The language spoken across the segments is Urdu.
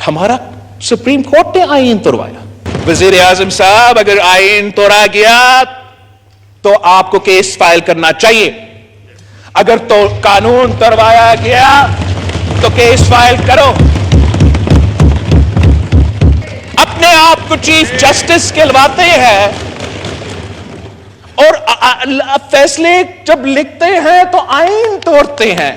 ہمارا سپریم کورٹ نے آئین توڑوایا. وزیر اعظم صاحب اگر آئین توڑا گیا تو آپ کو کیس فائل کرنا چاہیے. اگر تو قانون توڑوایا گیا تو کیس فائل کرو. اپنے آپ کو چیف جسٹس کہلواتے ہیں اور فیصلے جب لکھتے ہیں تو آئین توڑتے ہیں.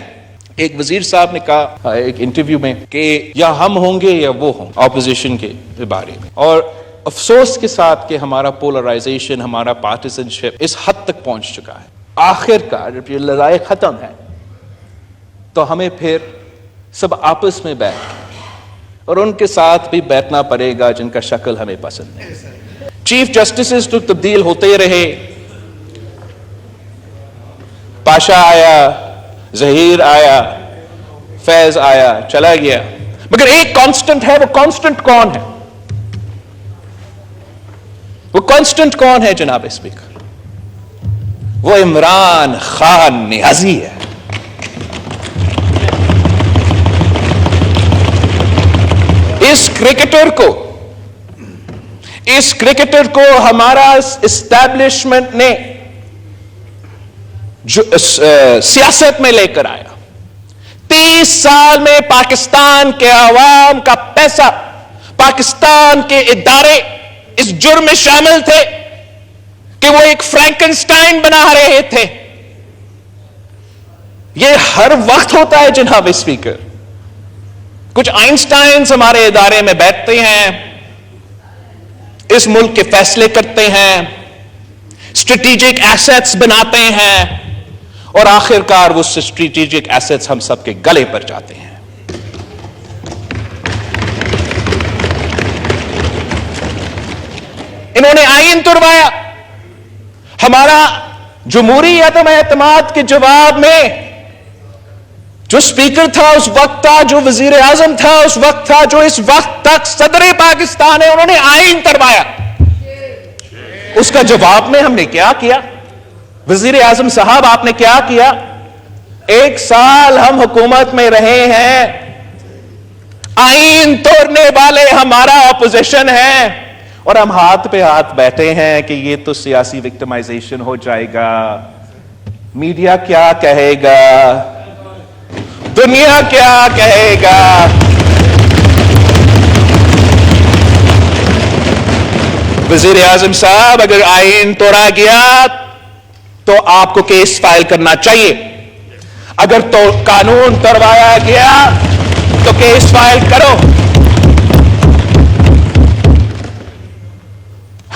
ایک وزیر صاحب نے کہا ایک انٹرویو میں کہ یا ہم ہوں گے یا وہ ہوں اپوزیشن کے بارے میں, اور افسوس کے ساتھ کہ ہمارا پولرائزیشن, ہمارا پارٹیزن شپ اس حد تک پہنچ چکا ہے. آخر کار جب یہ لڑائی ختم ہے تو ہمیں پھر سب آپس میں بیٹھ اور ان کے ساتھ بھی بیٹھنا پڑے گا جن کا شکل ہمیں پسند نہیں. چیف جسٹسز تو تبدیل ہوتے رہے, پاشا آیا, ظہیر آیا, فیض آیا, چلا گیا, مگر ایک کانسٹنٹ ہے. وہ کانسٹنٹ کون ہے؟ وہ کانسٹنٹ کون ہے جناب اسپیکر؟ وہ عمران خان نیازی ہے. اس کرکٹر کو ہمارا اسٹیبلشمنٹ نے جو سیاست میں لے کر آیا. 30 سال میں پاکستان کے عوام کا پیسہ, پاکستان کے ادارے اس جرم میں شامل تھے کہ وہ ایک فرینکنسٹائن بنا رہے تھے. یہ ہر وقت ہوتا ہے جناب اسپیکر. کچھ آئنسٹائنز ہمارے ادارے میں بیٹھتے ہیں, اس ملک کے فیصلے کرتے ہیں, اسٹریٹجک ایسٹس بناتے ہیں, اور آخر کار وہ اسٹریٹجک ایسٹس ہم سب کے گلے پر جاتے ہیں. انہوں نے آئین توڑوایا. ہمارا جمہوری عدم اعتماد کے جواب میں جو اسپیکر تھا اس وقت تھا, جو وزیر اعظم تھا اس وقت تھا, جو اس وقت تک صدر پاکستان ہے, انہوں نے آئین توڑوایا. اس کا جواب میں ہم نے کیا کیا؟ وزیر اعظم صاحب آپ نے کیا کیا؟ 1 سال ہم حکومت میں رہے ہیں, آئین توڑنے والے ہمارا اپوزیشن ہے, اور ہم ہاتھ پہ ہاتھ بیٹھے ہیں کہ یہ تو سیاسی وکٹمائزیشن ہو جائے گا, میڈیا کیا کہے گا, دنیا کیا کہے گا. وزیر اعظم صاحب اگر آئین توڑا گیا تو آپ کو کیس فائل کرنا چاہیے. اگر تو قانون توڑوایا گیا تو کیس فائل کرو.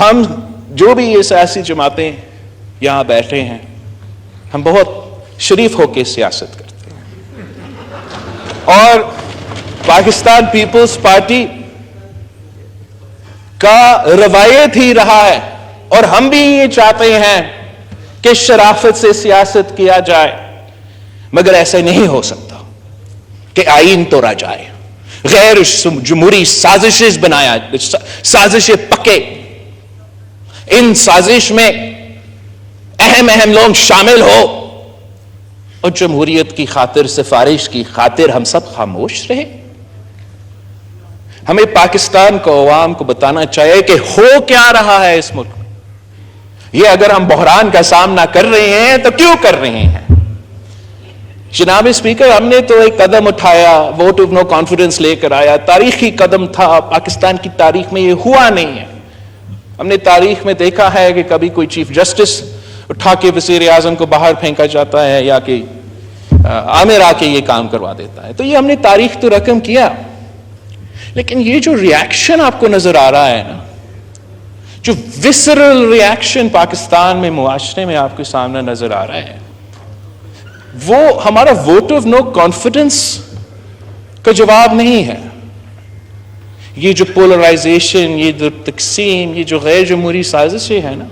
ہم جو بھی یہ سیاسی جماعتیں یہاں بیٹھے ہیں, ہم بہت شریف ہو کے سیاست کرتے ہیں, اور پاکستان پیپلز پارٹی کا روایت ہی رہا ہے, اور ہم بھی یہ چاہتے ہیں کہ شرافت سے سیاست کیا جائے, مگر ایسا نہیں ہو سکتا کہ آئین توڑا جائے, غیر جمہوری سازشیں بنایا, سازشیں پکے. ان سازش میں اہم لوگ شامل ہو اور جمہوریت کی خاطر, سفارش کی خاطر ہم سب خاموش رہے. ہمیں پاکستان کو, عوام کو بتانا چاہیے کہ ہو کیا رہا ہے اس ملک میں. یہ اگر ہم بحران کا سامنا کر رہے ہیں تو کیوں کر رہے ہیں؟ جناب اسپیکر, ہم نے تو ایک قدم اٹھایا, ووٹ آف نو کانفیڈنس لے کر آیا, تاریخی قدم تھا. پاکستان کی تاریخ میں یہ ہوا نہیں ہے. ہم نے تاریخ میں دیکھا ہے کہ کبھی کوئی چیف جسٹس اٹھا کے وزیر اعظم کو باہر پھینکا جاتا ہے, یا کہ عامر آ کے یہ کام کروا دیتا ہے. تو یہ ہم نے تاریخ تو رقم کیا, لیکن یہ جو ریاکشن آپ کو نظر آ رہا ہے نا, جو وسرل ریاکشن پاکستان میں, معاشرے میں آپ کے سامنے نظر آ رہا ہے, وہ ہمارا ووٹ آف نو کانفیڈنس کا جواب نہیں ہے. یہ جو پولرائزیشن, یہ جو تقسیم, یہ جو غیر جمہوری سازشیں ہیں نا,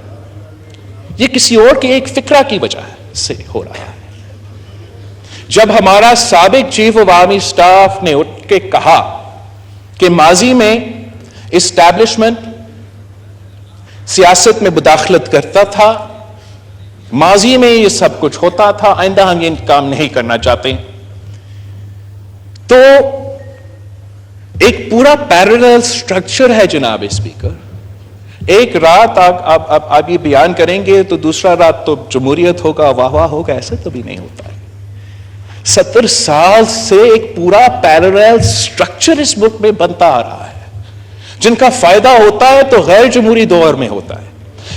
یہ کسی اور کی ایک فکرہ کی وجہ سے ہو رہا ہے. جب ہمارا سابق چیف آف آرمی اسٹاف نے اٹھ کے کہا کہ ماضی میں اسٹیبلشمنٹ سیاست میں مداخلت کرتا تھا, ماضی میں یہ سب کچھ ہوتا تھا, آئندہ ہم یہ کام نہیں کرنا چاہتے, تو ایک پورا پیرلل سٹرکچر ہے جناب اسپیکر. ایک رات آپ یہ بیان کریں گے تو دوسرا رات تو جمہوریت ہوگا, واہ واہ ہوگا, ایسا تو بھی نہیں ہوتا ہے. 70 سال سے ایک پورا پیرلل سٹرکچر اس ملک میں بنتا آ رہا ہے, جن کا فائدہ ہوتا ہے تو غیر جمہوری دور میں ہوتا ہے,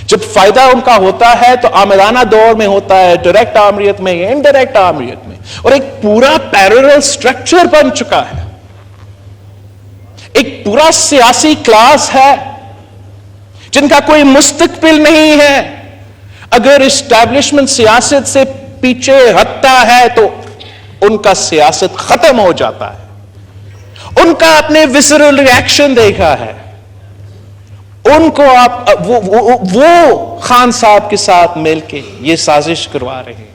جب فائدہ ان کا ہوتا ہے تو آمرانہ دور میں ہوتا ہے, ڈائریکٹ آمریت میں یا انڈائریکٹ آمریت میں, اور ایک پورا پیرلل سٹرکچر بن چکا ہے. ایک پورا سیاسی کلاس ہے جن کا کوئی مستقبل نہیں ہے. اگر اسٹیبلشمنٹ سیاست سے پیچھے ہٹتا ہے تو ان کا سیاست ختم ہو جاتا ہے. ان کا اپنے وسرل ریاکشن دیکھا ہے. ان کو آپ وہ خان صاحب کے ساتھ مل کے یہ سازش کروا رہے ہیں.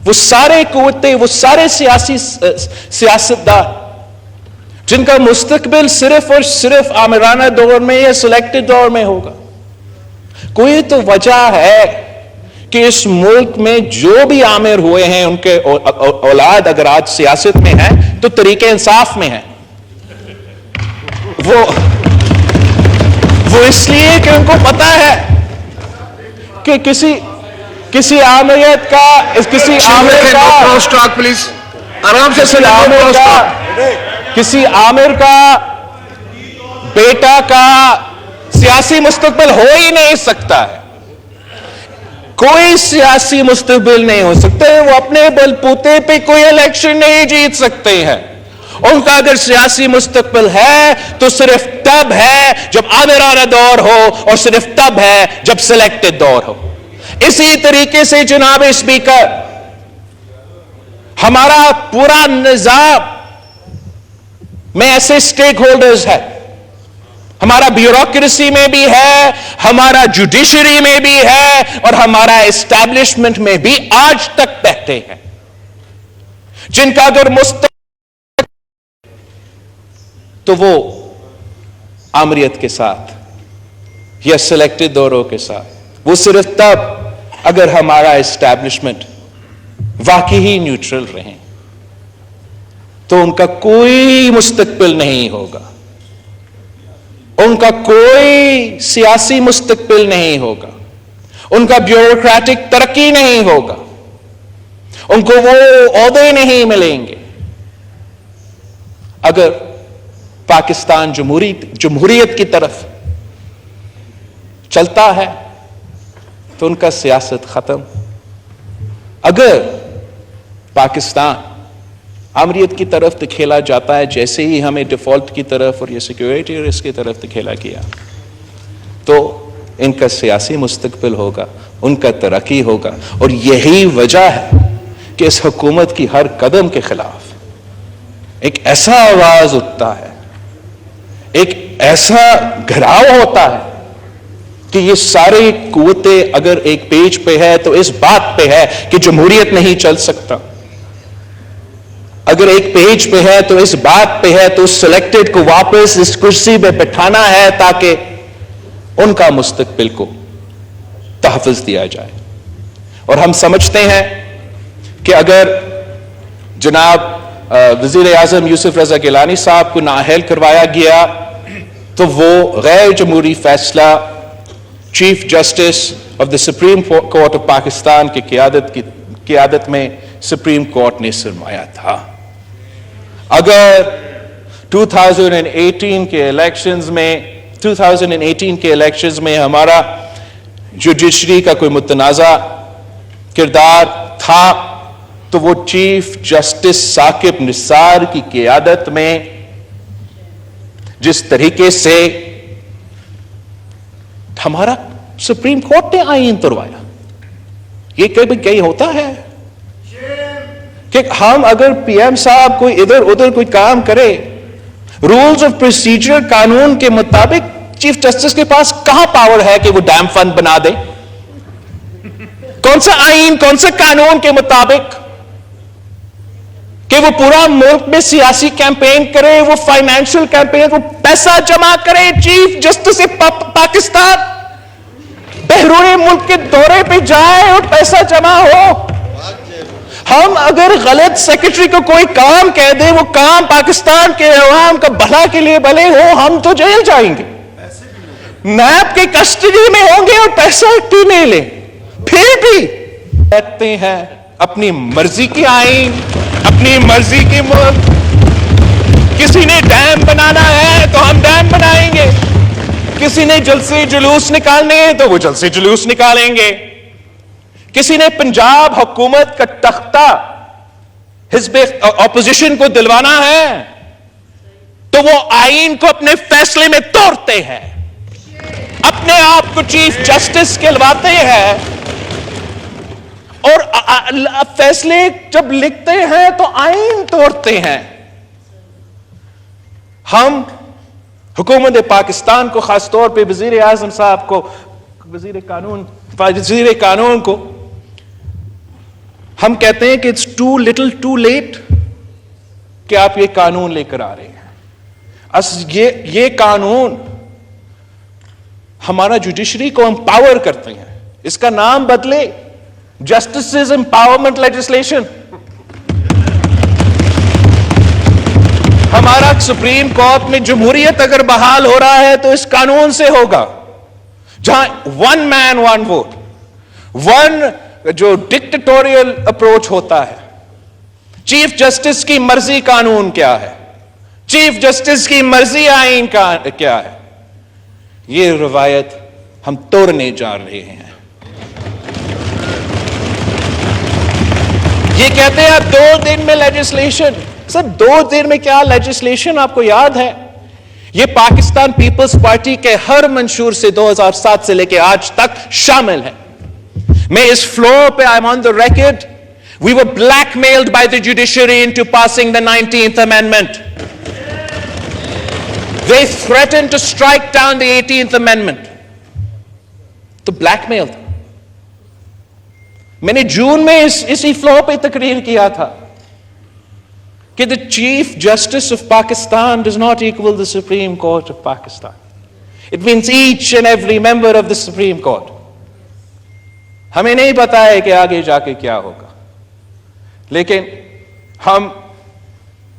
وہ سارے قوتیں, وہ سارے سیاستدان جن کا مستقبل صرف اور صرف آمرانہ دور میں یا سلیکٹڈ دور میں ہوگا. کوئی تو وجہ ہے کہ اس ملک میں جو بھی آمر ہوئے ہیں ان کے اولاد اگر آج سیاست میں ہیں تو طریق انصاف میں ہیں. وہ اس لیے کہ ان کو پتا ہے کہ کسی آمریت کا کسی عامر کا بیٹا کا سیاسی مستقبل ہو ہی نہیں سکتا ہے. کوئی سیاسی مستقبل نہیں ہو سکتا ہے. وہ اپنے بل بوتے پہ کوئی الیکشن نہیں جیت سکتے ہیں. ان کا اگر سیاسی مستقبل ہے تو صرف تب ہے جب آمرانہ دور ہو, اور صرف تب ہے جب سلیکٹڈ دور ہو. اسی طریقے سے جناب اسپیکر ہمارا پورا نظام میں ایسے سٹیک ہولڈرز ہے. ہمارا بیوروکریسی میں بھی ہے, ہمارا جوڈیشری میں بھی ہے, اور ہمارا اسٹیبلشمنٹ میں بھی آج تک بیٹھے ہیں جن کا اگر تو وہ آمریت کے ساتھ یا سلیکٹڈ دوروں کے ساتھ, وہ صرف تب اگر ہمارا اسٹیبلشمنٹ واقعی نیوٹرل رہے تو ان کا کوئی مستقبل نہیں ہوگا. ان کا کوئی سیاسی مستقبل نہیں ہوگا. ان کا بیوروکریٹک ترقی نہیں ہوگا. ان کو وہ عہدے نہیں ملیں گے. اگر پاکستان جمہوریت کی طرف چلتا ہے تو ان کا سیاست ختم. اگر پاکستان آمریت کی طرف دکھیلا جاتا ہے جیسے ہی ہمیں ڈیفالٹ کی طرف اور یہ سیکیورٹی رسک کی طرف دکھیلا گیا, تو ان کا سیاسی مستقبل ہوگا, ان کا ترقی ہوگا. اور یہی وجہ ہے کہ اس حکومت کی ہر قدم کے خلاف ایک ایسا آواز اٹھتا ہے, ایک ایسا گھراؤ ہوتا ہے کہ یہ ساری قوتیں اگر ایک پیج پہ ہے تو اس بات پہ ہے کہ جمہوریت نہیں چل سکتا. اگر ایک پیج پہ ہے تو اس بات پہ ہے تو اس سلیکٹڈ کو واپس اس کرسی پہ بٹھانا ہے تاکہ ان کا مستقبل کو تحفظ دیا جائے. اور ہم سمجھتے ہیں کہ اگر جناب وزیر اعظم یوسف رضا گیلانی صاحب کو نااہل کروایا گیا تو وہ غیر جمہوری فیصلہ chief justice of the supreme court of Pakistan کی قیادت میں سپریم کورٹ نے سرمایا تھا. اگر 2018 کے الیکشنز میں ہمارا جوڈیشری کا کوئی متنازع کردار تھا تو وہ چیف جسٹس ثاقب نثار کی قیادت میں جس طریقے سے ہمارا سپریم کورٹ نے آئین تروایا, یہ کہیں ہوتا ہے کہ ہم اگر پی ایم صاحب کوئی ادھر ادھر کوئی کام کرے, رولز آف پروسیجر قانون کے مطابق چیف جسٹس کے پاس کہاں پاور ہے کہ وہ ڈیم فنڈ بنا دے؟ کون سا آئین, کون سے قانون کے مطابق کہ وہ پورا ملک میں سیاسی کیمپین کرے, وہ فائنینشل کیمپین, وہ پیسہ جمع کرے. چیف جسٹس پاکستان بیرون ملک کے دورے پہ جائے اور پیسہ جمع ہو. ہم اگر غلط سیکرٹری کو کوئی کام کہہ دیں، وہ کام پاکستان کے عوام کا بھلا کے لیے بھلے ہو، ہم تو جیل جائیں گے، نیب کے کسٹڈی میں ہوں گے اور پیسہ کیوں نہیں لیں. پھر بھی کہتے ہیں اپنی مرضی کی آئین، اپنی مرضی کی ملک. کسی نے ڈیم بنانا ہے تو ہم ڈیم بنائیں گے، کسی نے جلسے جلوس نکالنے ہیں تو وہ جلسے جلوس نکالیں گے. کسی نے پنجاب حکومت کا تختہ حزب اپوزیشن کو دلوانا ہے تو وہ آئین کو اپنے فیصلے میں توڑتے ہیں، اپنے آپ کو چیف جسٹس کہلواتے ہیں، اور فیصلے جب لکھتے ہیں تو آئین توڑتے ہیں. ہم حکومت پاکستان کو، خاص طور پہ وزیر اعظم صاحب کو، وزیر قانون کو ہم کہتے ہیں کہ it's too little too late کہ آپ یہ قانون لے کر آ رہے ہیں. یہ قانون ہمارا جوڈیشری کو امپاور کرتے ہیں. اس کا نام بدلے، جسٹسز امپاورمنٹ لیجسلیشن. ہمارا سپریم کورٹ میں جمہوریت اگر بحال ہو رہا ہے تو اس قانون سے ہوگا، جہاں ون مین ون ووٹ، جو ڈکٹیٹوریل اپروچ ہوتا ہے. چیف جسٹس کی مرضی قانون کیا ہے، چیف جسٹس کی مرضی آئین کیا ہے. یہ روایت ہم توڑنے جا رہے ہیں. یہ کہتے ہیں 2 دن میں لیجسلیشن. سر 2 دن میں کیا لیجسلیشن آپ کو یاد ہے؟ یہ پاکستان پیپلز پارٹی کے ہر منشور سے 2007 سے لے کے آج تک شامل ہے. میں اس فلور پہ I'm on the record, we were blackmailed by the judiciary into passing the 19th Amendment. They threatened to strike down the 18th Amendment. تو بلیک میل تھا. میں نے جون میں اسی فلور پہ تقریر کیا تھا کہ the Chief Justice of Pakistan does not equal the Supreme Court of Pakistan. It means each and every member of the Supreme Court. ہمیں نہیں پتا ہے کہ آگے جا کے کیا ہوگا، لیکن ہم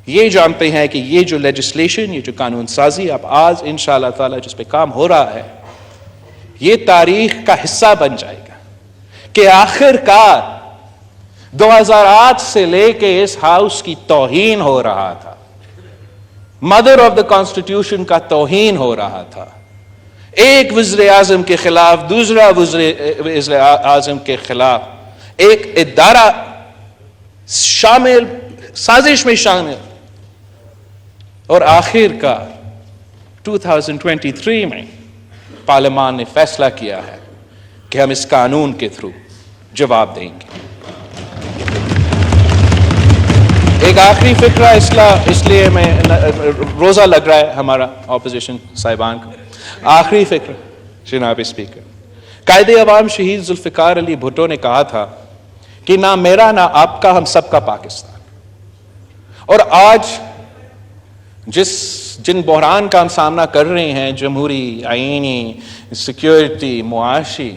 یہ جانتے ہیں کہ یہ جو لیجسلیشن، یہ جو قانون سازی اب آج انشاءاللہ تعالی جس پہ کام ہو رہا ہے، یہ تاریخ کا حصہ بن جائے گا کہ آخر کار 2008 سے لے کے اس ہاؤس کی توہین ہو رہا تھا، مدر آف دا کانسٹیٹیوشن کا توہین ہو رہا تھا. ایک وزیر اعظم کے خلاف دوسرا وزیر اعظم کے خلاف ایک ادارہ شامل، سازش میں شامل، اور آخر کار 2023 میں پارلیمان نے فیصلہ کیا ہے کہ ہم اس قانون کے تھرو جواب دیں گے. ایک آخری فکرہ اس لیے میں روزہ لگ رہا ہے ہمارا اپوزیشن صاحبان کا. آخری فکر جناب اسپیکر، قائد عوام شہید ذوالفقار علی بھٹو نے کہا تھا کہ نہ میرا نہ آپ کا، ہم سب کا پاکستان. اور آج جن بحران کا ہم سامنا کر رہے ہیں، جمہوری، آئینی، سیکیورٹی، معاشی،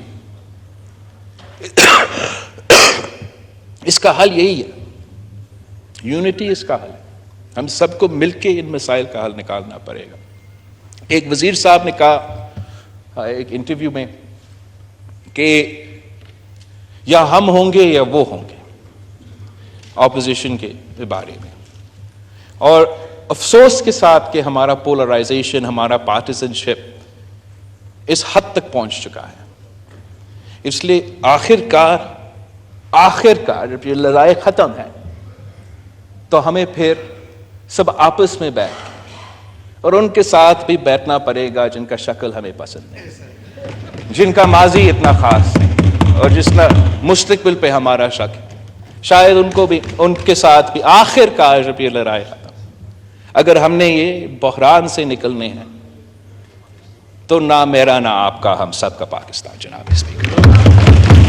اس کا حل یہی ہے. یونٹی اس کا حل ہے. ہم سب کو مل کے ان مسائل کا حل نکالنا پڑے گا. ایک وزیر صاحب نے کہا ایک انٹرویو میں کہ یا ہم ہوں گے یا وہ ہوں گے اپوزیشن کے بارے میں، اور افسوس کے ساتھ کہ ہمارا پولرائزیشن، ہمارا پارٹیزن شپ اس حد تک پہنچ چکا ہے. اس لیے آخر کار جب یہ لڑائی ختم ہے تو ہمیں پھر سب آپس میں بیٹھ اور ان کے ساتھ بھی بیٹھنا پڑے گا جن کا شکل ہمیں پسند نہیں، جن کا ماضی اتنا خاص نہیں، اور جس کا مستقبل پہ ہمارا شک ہے. شاید ان کو بھی، ان کے ساتھ بھی آخر کار جب یہ لڑائی ختم، اگر ہم نے یہ بحران سے نکلنے ہیں تو نہ میرا نہ آپ کا، ہم سب کا پاکستان. جناب اسپیکر.